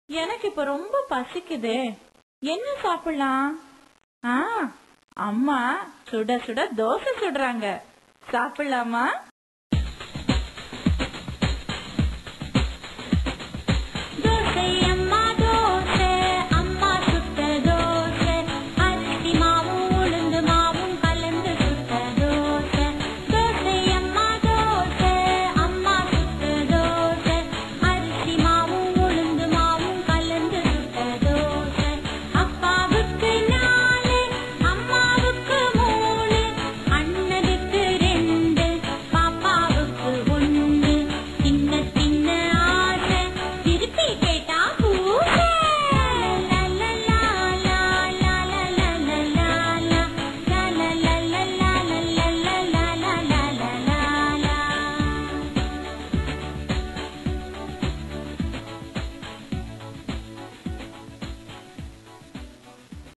எனக்கு இப்ப ரொம்ப பசிக்குதே, என்ன சாப்பிடலாம்? ஆ, அம்மா சுட சுட தோசை சுடுறாங்க, சாப்பிடலாமா?